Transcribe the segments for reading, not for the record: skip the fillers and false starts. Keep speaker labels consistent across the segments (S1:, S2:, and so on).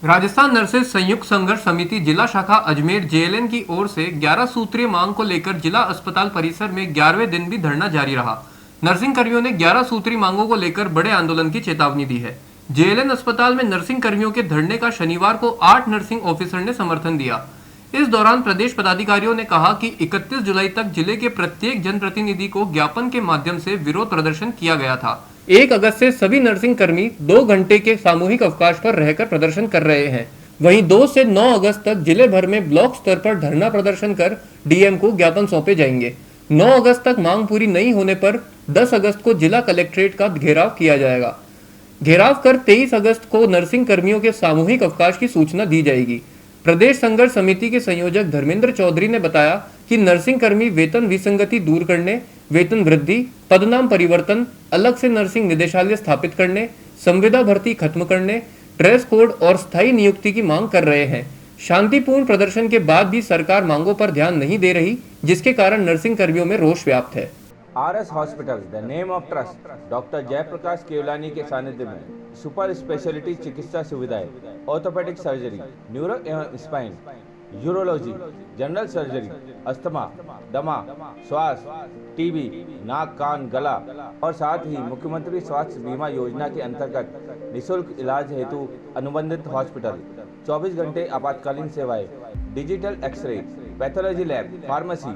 S1: Rajasthan nurses संयुक्त संघर्ष समिति जिला शाखा अजमेर जेएलएन की ओर से 11 सूत्रीय मांग को लेकर जिला अस्पताल परिसर में 11वें दिन भी धरना जारी रहा। नर्सिंग कर्मियों ने 11 सूत्री मांगों को लेकर बड़े आंदोलन की चेतावनी दी है। जेएलएन अस्पताल में नर्सिंग कर्मियों के धरने का शनिवार को 8 नर्सिंग ऑफिसर ने समर्थन दिया। इस दौरान प्रदेश पदाधिकारियों ने कहा कि 31 जुलाई तक जिले के प्रत्येक जनप्रतिनिधि को ज्ञापन के माध्यम से विरोध प्रदर्शन किया गया था। 1 अगस्त से सभी नर्सिंग कर्मी 2 घंटे के सामूहिक अवकाश पर रहकर प्रदर्शन कर रहे हैं। वहीं 2 से 9 अगस्त तक जिले भर में ब्लॉक स्तर पर धरना प्रदर्शन कर डीएम को ज्ञापन सौंपे जाएंगे। 9 अगस्त तक मांग पूरी नहीं होने पर 10 अगस्त को जिला कलेक्ट्रेट का घेराव किया जाएगा। घेराव कर 23 अगस्त को नर्सिंग कर्मियों के सामूहिक अवकाश की सूचना दी जाएगी। प्रदेश संघर्ष समिति के संयोजक धर्मेंद्र चौधरी ने बताया कि नर्सिंग कर्मी वेतन विसंगति दूर करने, वेतन वृद्धि, पदनाम परिवर्तन, अलग से नर्सिंग निदेशालय स्थापित करने, संविदा भर्ती खत्म करने, ड्रेस कोड और स्थायी नियुक्ति की मांग कर रहे हैं। शांतिपूर्ण प्रदर्शन के बाद भी सरकार मांगों पर ध्यान नहीं दे रही, जिसके कारण नर्सिंग कर्मियों में रोष व्याप्त है।
S2: RS hospital the name of trust doctor Jaiprakash Kewalani के सानिध्य में सुपर स्पेशलिटी चिकित्सा सुविधाएं, ऑर्थोपेडिक सर्जरी, न्यूरो एवं spine, urology, general surgery, asthma, दमा, श्वास, टीबी, नाक कान गला और साथ ही मुख्यमंत्री स्वास्थ्य बीमा योजना के अंतर्गत निःशुल्क इलाज हेतु अनुबंधित हॉस्पिटल, 24 घंटे आपातकालीन सेवाएं, digital x-ray, pathology lab, pharmacy.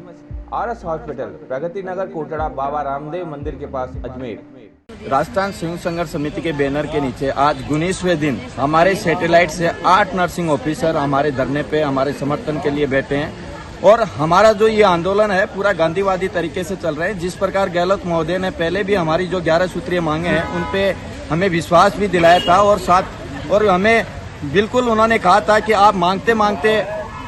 S2: RS hospital, Pragati Nagar, Kotda, Baba Ramdev मंदिर के पास, अजमेर।
S3: राजस्थान संयुक्त संघर्ष समिति के बैनर के नीचे आज 19वें दिन हमारे सैटेलाइट से 8 नर्सिंग ऑफिसर हमारे धरने पे हमारे समर्थन के लिए बैठे हैं और हमारा जो ये आंदोलन है पूरा गांधीवादी तरीके से चल रहा है। जिस प्रकार गहलोत महोदय ने पहले भी हमारी जो 11 सूत्रीय मांगे हैं उन पे हमें विश्वास भी दिलाया था और हमें बिल्कुल उन्होंने कहा था कि आप मांगते मांगते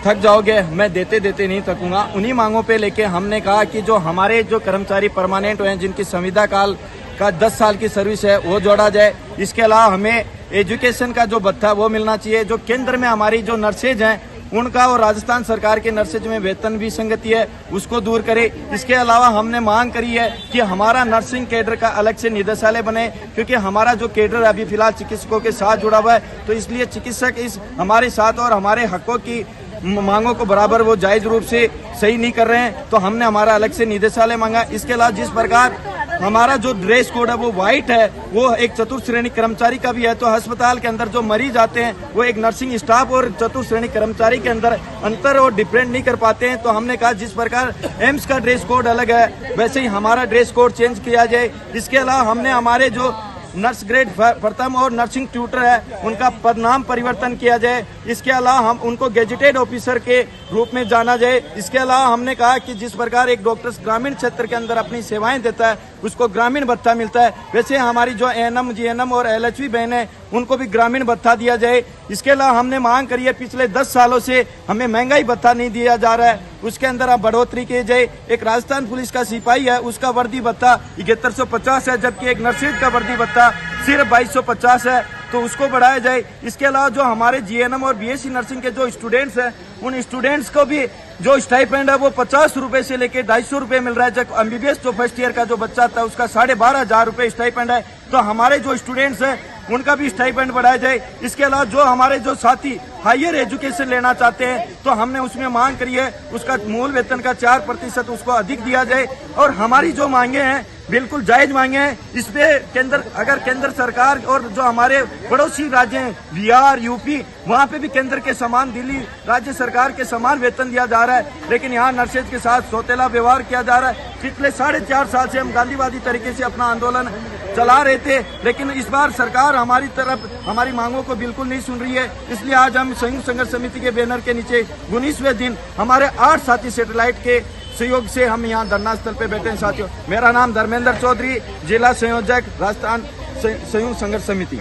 S3: थक जाओगे, मैं देते देते नहीं थकूंगा। उन्हीं मांगों पे लेके हमने कहा कि जो हमारे जो कर्मचारी परमानेंट हुए हैं, जिनकी संविदा काल का 10 साल की सर्विस है, वो जोड़ा जाए। इसके अलावा हमें एजुकेशन का जो भत्ता वो मिलना चाहिए। जो केंद्र में हमारी जो नर्सेज हैं उनका और राजस्थान सरकार के नर्सेज में वेतन विसंगति है, उसको दूर करे। इसके अलावा हमने मांग करी है कि हमारा नर्सिंग कैडर का अलग से निदेशालय बने, क्योंकि हमारा जो कैडर अभी फिलहाल चिकित्सकों के साथ जुड़ा हुआ है, तो इसलिए चिकित्सक इस हमारे साथ और हमारे हकों की मांगों को बराबर वो जायज रूप से सही नहीं कर रहे हैं, तो हमने हमारा अलग से निदेशालय मांगा। इसके अलावा जिस प्रकार हमारा जो ड्रेस कोड है वो व्हाइट है, वो एक चतुर्थ श्रेणी कर्मचारी का भी है, तो अस्पताल के अंदर जो मरीज आते हैं वो एक नर्सिंग स्टाफ और चतुर्थ श्रेणी कर्मचारी के अंदर अंतर और डिफरेंट नहीं कर पाते हैं। तो हमने कहा जिस प्रकार एम्स का ड्रेस कोड अलग है, वैसे ही हमारा ड्रेस कोड चेंज किया जाए। इसके अलावा हमने हमारे जो नर्स ग्रेड प्रथम और नर्सिंग ट्यूटर है उनका पदनाम परिवर्तन किया जाए। इसके अलावा हम उनको गेजेटेड ऑफिसर के रूप में जाना जाए। इसके अलावा हमने कहा कि जिस प्रकार एक डॉक्टर ग्रामीण क्षेत्र के अंदर अपनी सेवाएं देता है उसको ग्रामीण भत्ता मिलता है, वैसे हमारी जो एएनएम, जीएनएम और एलएचवी बहन है उनको भी ग्रामीण भत्ता दिया जाए। इसके अलावा हमने मांग करी है, पिछले 10 सालों से हमें महंगाई भत्ता नहीं दिया जा रहा है, उसके अंदर आप बढ़ोतरी की जाए। एक राजस्थान पुलिस का सिपाही है, उसका वर्दी भत्ता 7150 है, जबकि एक नर्सिंग का वर्दी भत्ता सिर्फ 2250 है, तो उसको बढ़ाया जाए। इसके अलावा जो हमारे जीएनएम और बीएससी नर्सिंग के जो स्टूडेंट्स हैं उन स्टूडेंट्स को भी जो स्टाइपेंड है वो 50 रुपए से लेके 250 रुपए मिल रहा है। जब एमबीबीएस जो फर्स्ट ईयर का जो बच्चा था उसका 12,500 रुपए स्टाइपेंड है, तो हमारे जो स्टूडेंट्स हैं उनका भी स्टाइपेंड बढ़ाया जाए। इसके अलावा जो हमारे जो साथी हायर एजुकेशन लेना चाहते हैं तो हमने उसमें मांग करी है उसका मूल वेतन का 4% उसको अधिक दिया जाए। और हमारी जो मांगे हैं बिल्कुल जायज मांगे हैं। इसपे अगर केंद्र सरकार और जो हमारे पड़ोसी राज्य हैं बिहार, यूपी, वहाँ पे भी केंद्र के समान, दिल्ली राज्य सरकार के समान वेतन दिया जा रहा है, लेकिन यहाँ नर्सेज के साथ सौतेला व्यवहार किया जा रहा है। पिछले 4.5 साल से हम गांधीवादी तरीके से अपना आंदोलन चला रहे थे, लेकिन इस बार सरकार हमारी तरफ हमारी मांगों को बिल्कुल नहीं सुन रही है। इसलिए आज हम संयुक्त संघर्ष समिति के बैनर के नीचे 19वें दिन हमारे 8 साथी सैटेलाइट के सहयोग से हम यहाँ धरना स्थल पे बैठे हैं। साथियों, मेरा नाम धर्मेंद्र चौधरी, जिला संयोजक राजस्थान संयुक्त संघर्ष समिति।